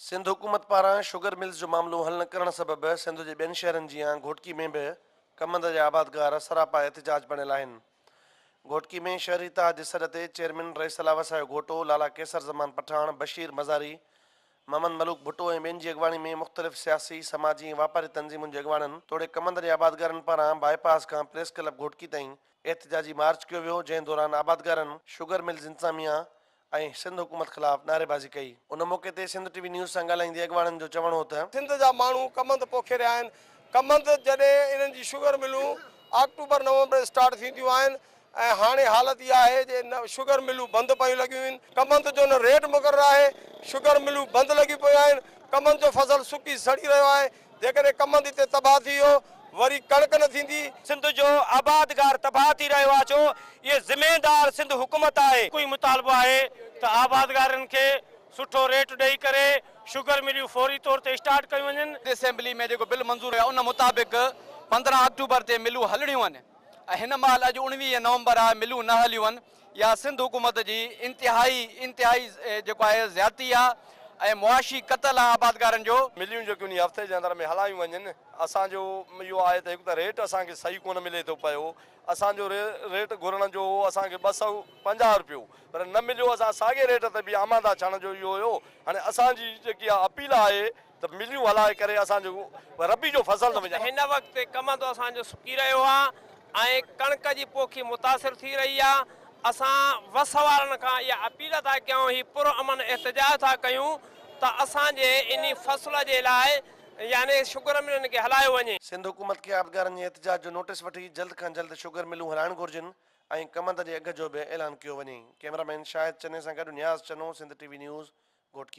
सिंध हुकूमत पारां sugar mills जो मामलो हल न करण सबबि सिंध जे ॿियनि शहरनि जीअं घोटकी में बि कमंद जा आबादगार सरापा एहतिजाज बणियल आहिनि। घोटकी में शहरी इतिहाद जे सॾ ते चेयरमैन रईस अलावसा जो घोटो लाला केसर ज़मान पठान, बशीर मज़ारी, मोहम्मद मलूक भुट्टो ऐं ॿियनि जी अॻवानी में मुख़्तलिफ़ सियासी, समाजी ऐं वापारी तंज़ीमुनि जे अॻवाननि तोड़े कमंद जे आबादगारनि पारां बाईपास खां प्रेस क्लब घोटकी ताईं एहतिजाजी मार्च कयो वियो, जंहिं दौरान आबादगारनि शुगर मिल्स इंतिज़ामिया ऐं सिंध हुकूमत ख़िलाफ़ नारेबाज़ी कई। उन मौक़े ते सिंध टीवी न्यूज़ सां ॻाल्हाईंदे अॻवाननि जो चवणो हो त सिंध जा माण्हू कमंद पोखे रहिया आहिनि। कमंद जॾहिं इन्हनि जी शुगर मिलूं अक्टूबर नवंबर स्टार्ट थींदियूं आहिनि ऐं हाणे हालति इहा आहे जे शुगर मिलूं बंदि पयूं लॻियूं आहिनि। कमंद जो न रेट मुक़ररु आहे, शुगर मिलूं बंदि लॻी पियूं आहिनि। कमंद जो फसल सुकी सड़ी रहियो आहे। जेकॾहिं कमंद हिते तबाह थी वियो वरी कणिक न थींदी। सिंध जो आबादगार तबाह थी रहियो आहे, छो ये ज़िमेदार सिंध हुकूमत आहे। कोई मुतालबो आहे त आबादगारनि खे सुठो रेट ॾेई करे शुगर मिलियूं फौरी तौर ते स्टार्ट कयूं वञनि। असेंबली में जेको बिल मंज़ूर आहे उन मुताबिक़ 15 अक्टूबर ते मिलूं हलणियूं आहिनि ऐं हिन महिल अॼु 19 नवंबर आहे, मिलूं न हलियूं आहिनि। इहा सिंध हुकूमत जी इंतिहाई जेको आहे ज़्यादती आहे ऐं मुआशी क़तल आहे आबादगारनि जो। मिलियूं जेकियूं उन हफ़्ते जे अंदरि में हलायूं वञनि। असांजो इहो आहे त हिकु त रेट असांखे सही कोन मिले थो पियो। असांजो रेट घुरण जो हो असांखे 250 रुपयो, पर न मिलियो। असां साॻे रेट ते बि आमादा थियण जो इहो हुयो। हाणे असांजी जेकी आहे अपील आहे त मिलियूं हलाए करे असांजो रबी जो फसल न विझे। हिन वक़्तु कमंद असांजो सुकी रहियो आहे ऐं कणिक जी पोखी मुतासिर थी रही आहे। असां वस वारनि खां इहा अपील था कयूं, ही पुरअमन एहतिजाज था कयूं त असांजे इन फसल जे लाइ यानी शुगर मिलनि खे हलायो वञे। सिंध हुकूमत खे आबादगारनि जे एहतिजाज जो नोटिस वठी जल्द खां जल्द शुगर मिलूं हलाइण घुर्जनि ऐं कमंद जे अघ जो बि ऐलान कयो वञे। कैमरामैन शाहिद चने सां गॾु नियाज़ चनो, सिंध टीवी न्यूज़, घोटकी।